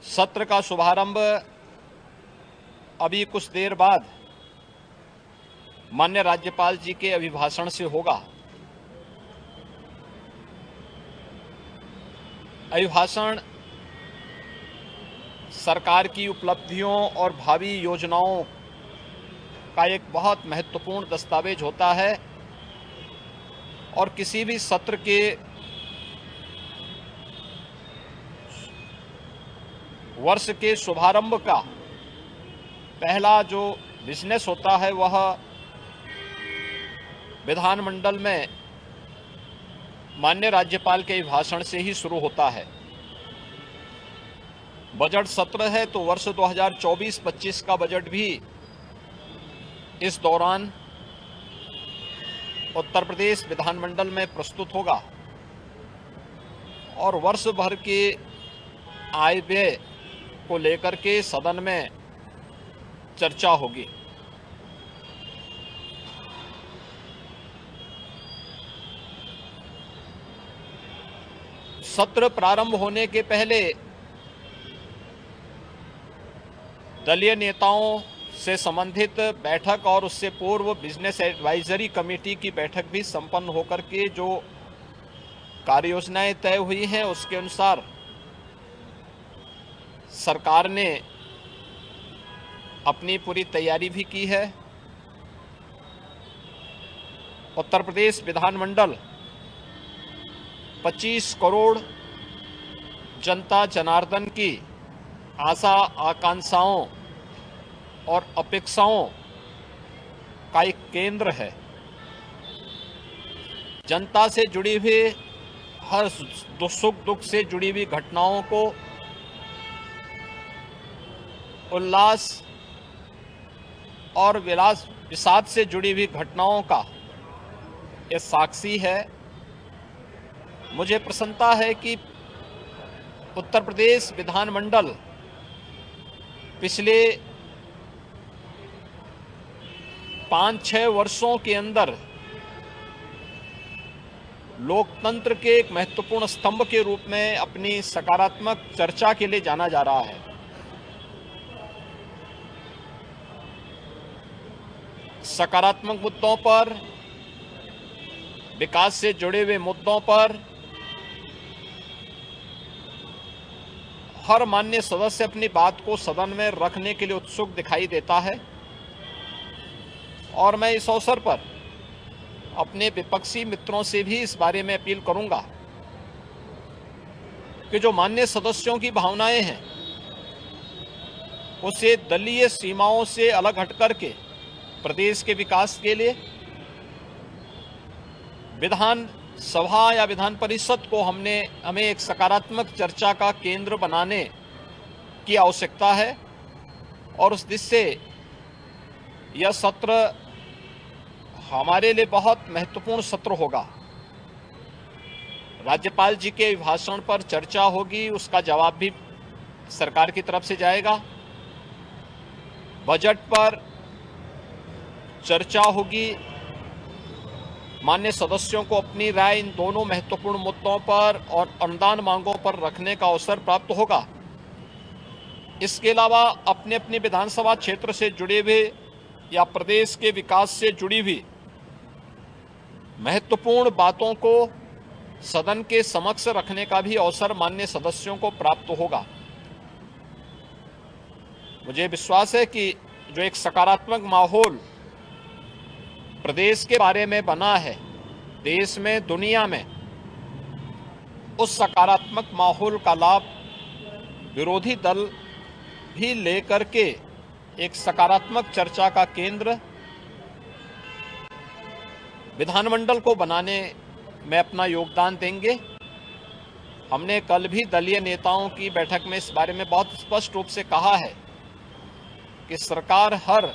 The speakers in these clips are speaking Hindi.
सत्र का शुभारंभ अभी कुछ देर बाद माननीय राज्यपाल जी के अभिभाषण से होगा। अभिभाषण सरकार की उपलब्धियों और भावी योजनाओं का एक बहुत महत्वपूर्ण दस्तावेज होता है और किसी भी सत्र के वर्ष के शुभारंभ का पहला जो बिजनेस होता है वह विधानमंडल में माननीय राज्यपाल के भाषण से ही शुरू होता है। बजट सत्र है तो वर्ष 2024-25 का बजट भी इस दौरान उत्तर प्रदेश विधानमंडल में प्रस्तुत होगा और वर्ष भर के आय व्यय को लेकर के सदन में चर्चा होगी। सत्र प्रारंभ होने के पहले दलीय नेताओं से संबंधित बैठक और उससे पूर्व बिजनेस एडवाइजरी कमेटी की बैठक भी संपन्न होकर के जो कार्ययोजनाएं तय हुई हैं उसके अनुसार सरकार ने अपनी पूरी तैयारी भी की है। उत्तर प्रदेश विधानमंडल 25 करोड़ जनता जनार्दन की आशा आकांक्षाओं और अपेक्षाओं का एक केंद्र है। जनता से जुड़ी हुई हर सुख दुख से जुड़ी हुई घटनाओं को उल्लास और विषाद से जुड़ी हुई घटनाओं का ये साक्षी है। मुझे प्रसन्नता है कि उत्तर प्रदेश विधानमंडल पिछले 5-6 वर्षों के अंदर लोकतंत्र के एक महत्वपूर्ण स्तंभ के रूप में अपनी सकारात्मक चर्चा के लिए जाना जा रहा है। सकारात्मक मुद्दों पर, विकास से जुड़े हुए मुद्दों पर हर माननीय सदस्य अपनी बात को सदन में रखने के लिए उत्सुक दिखाई देता है और मैं इस अवसर पर अपने विपक्षी मित्रों से भी इस बारे में अपील करूंगा कि जो माननीय सदस्यों की भावनाएं हैं उसे दलीय सीमाओं से अलग हट करके प्रदेश के विकास के लिए विधान सभा या विधान परिषद को हमें एक सकारात्मक चर्चा का केंद्र बनाने की आवश्यकता है और उस दिशा से यह सत्र हमारे लिए बहुत महत्वपूर्ण सत्र होगा। राज्यपाल जी के भाषण पर चर्चा होगी, उसका जवाब भी सरकार की तरफ से जाएगा। बजट पर चर्चा होगी, माननीय सदस्यों को अपनी राय इन दोनों महत्वपूर्ण मुद्दों पर और अनुदान मांगों पर रखने का अवसर प्राप्त होगा। इसके अलावा अपने अपने विधानसभा क्षेत्र से जुड़े हुए या प्रदेश के विकास से जुड़ी हुई महत्वपूर्ण बातों को सदन के समक्ष रखने का भी अवसर माननीय सदस्यों को प्राप्त होगा। मुझे विश्वास है कि जो एक सकारात्मक माहौल प्रदेश के बारे में बना है, देश में, दुनिया में, उस सकारात्मक माहौल का लाभ विरोधी दल भी लेकर के एक सकारात्मक चर्चा का केंद्र विधानमंडल को बनाने में अपना योगदान देंगे। हमने कल भी दलीय नेताओं की बैठक में इस बारे में बहुत स्पष्ट रूप से कहा है कि सरकार हर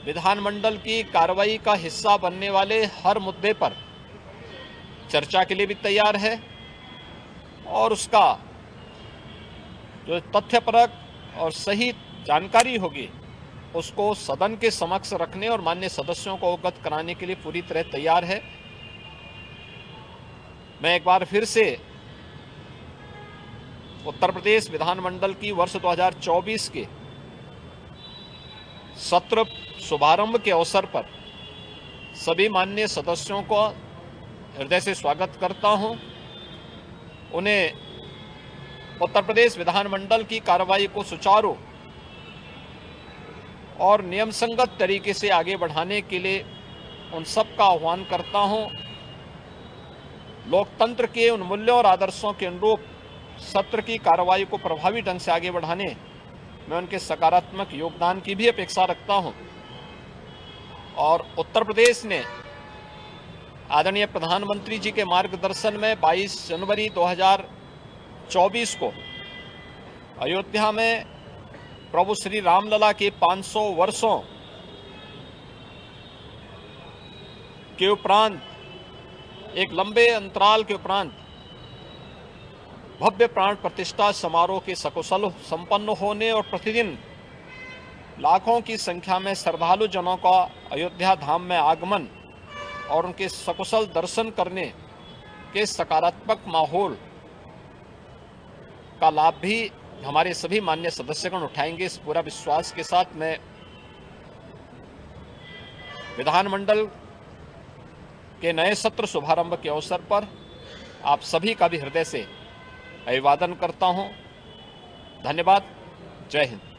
विधानमंडल की कार्रवाई का हिस्सा बनने वाले हर मुद्दे पर चर्चा के लिए भी तैयार है और उसका जो तथ्यपरक और सही जानकारी होगी उसको सदन के समक्ष रखने और माननीय सदस्यों को अवगत कराने के लिए पूरी तरह तैयार है। मैं एक बार फिर से उत्तर प्रदेश विधानमंडल की वर्ष 2024 के सत्र शुभारंभ के अवसर पर सभी माननीय सदस्यों को हृदय से स्वागत करता हूं। उन्हें उत्तर प्रदेश विधानमंडल की कार्रवाई को सुचारू और नियम संगत तरीके से आगे बढ़ाने के लिए उन सब का आह्वान करता हूं। लोकतंत्र के उन मूल्यों और आदर्शों के अनुरूप सत्र की कार्रवाई को प्रभावी ढंग से आगे बढ़ाने में उनके सकारात्मक योगदान की भी अपेक्षा रखता हूं। और उत्तर प्रदेश ने आदरणीय प्रधानमंत्री जी के मार्गदर्शन में 22 जनवरी 2024 को अयोध्या में प्रभु श्री रामलला के 500 वर्षों के उपरांत, एक लंबे अंतराल के उपरांत भव्य प्राण प्रतिष्ठा समारोह के सकुशल संपन्न होने और प्रतिदिन लाखों की संख्या में श्रद्धालु जनों का अयोध्या धाम में आगमन और उनके सकुशल दर्शन करने के सकारात्मक माहौल का लाभ भी हमारे सभी माननीय सदस्यगण उठाएंगे। इस पूरा विश्वास के साथ मैं विधानमंडल के नए सत्र शुभारंभ के अवसर पर आप सभी का भी हृदय से अभिवादन करता हूं। धन्यवाद। जय हिंद।